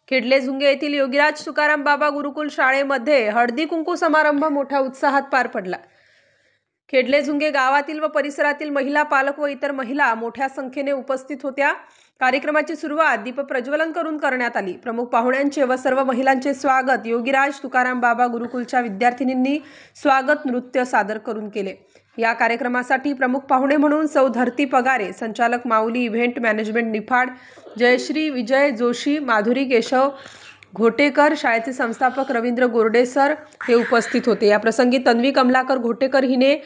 खेडले झुंगे येथील योगीराज तुकाराम बाबा गुरुकुल शाळेमध्ये हळदी कुंकू समारंभ मोठ्या उत्साहात पार पडला। खेडले झुंगे गावातील व परिसरातील महिला, पालक व इतर महिला मोठ्या संख्येने उपस्थित होत्या। कार्यक्रमाची सुरुवात दीप प्रज्वलन करून करण्यात आली। प्रमुख पाहुण्यांचे व सर्व महिलांचे स्वागत योगीराज तुकाराम बाबा गुरुकुलच्या विद्यार्थिनींनी स्वागत नृत्य सादर करून केले। या कार्यक्रमासाठी प्रमुख पाहुणे म्हणून सौ धरती पगारे, संचालक माऊली इव्हेंट मॅनेजमेंट निफाड, जयश्री विजय जोशी, माधुरी केशव घोटेकर, शाळेचे संस्थापक रवींद्र गोरडे सर हे उपस्थित होते। या प्रसंगी तन्वी कमलाकर घोटेकर हिने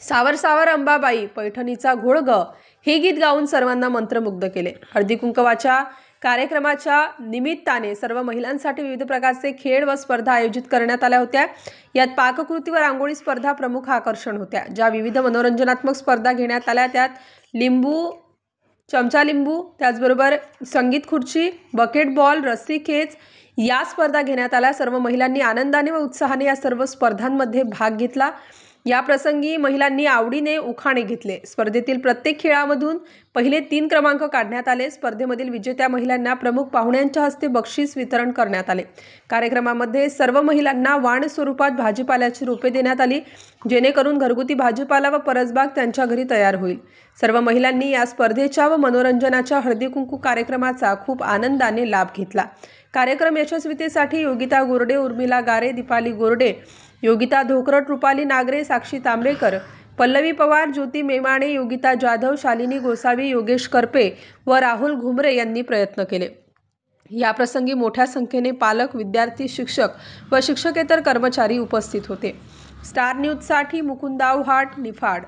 सावर सावर अंबाबाई पैठणीचा घोळ ग हे गीत गाऊन सर्वांना मंत्रमुग्ध केले। हळदी कुंकवाच्या कार्यक्रमाच्या निमित्ताने सर्व महिलांसाठी विविध प्रकारचे खेळ व स्पर्धा आयोजित करण्यात आल्या होत्या। यात पाककृती व रांगोळी स्पर्धा प्रमुख आकर्षण होत्या। ज्या विविध मनोरंजनात्मक स्पर्धा घेण्यात आल्या त्यात चमचा लिंबू, त्याचबरोबर संगीत खुर्ची, बकेट बॉल, रस्सी खेच या स्पर्धा घेण्यात आल्या। सर्व महिलांनी आनंदाने व उत्साहाने या सर्व स्पर्धांमध्ये भाग घेतला। या प्रसंगी महिलांनी आवडीने उखाणे घेतले। स्पर्धेतील प्रत्येक खेळामधून पहिले 3 क्रमांक काढण्यात आले। स्पर्धेमधील विजेत्या महिलांना प्रमुख पाहुण्यांच्या हस्ते बक्षीस वितरण करण्यात आले। कार्यक्रमामध्ये सर्व महिलांना वाण स्वरूपात भाजीपाल्याची रोपे देण्यात आली, जेणेकरून घरगुती भाजीपाला व परसबाग त्यांच्या घरी तयार होईल। सर्व महिलांनी या स्पर्धेच्या व मनोरंजनाच्या हळदी कुंकू कार्यक्रमाचा खूप आनंदाने लाभ घेतला। कार्यक्रम यशस्वीतेसाठी योगिता गोरडे, उर्मिला गारे, दीपाली गोरडे, योगिता धोकरट, रुपाली नागरे, साक्षी तांबेकर, पल्लवी पवार, ज्योती मेमाणे, योगिता जाधव, शालिनी गोसावी, योगेश करपे व राहुल घुमरे यांनी प्रयत्न केले। या प्रसंगी मोठ्या संख्येने पालक, विद्यार्थी, शिक्षक व शिक्षकेतर कर्मचारी उपस्थित होते। स्टार न्यूजसाठी मुकुंद आव्हाड, निफाड।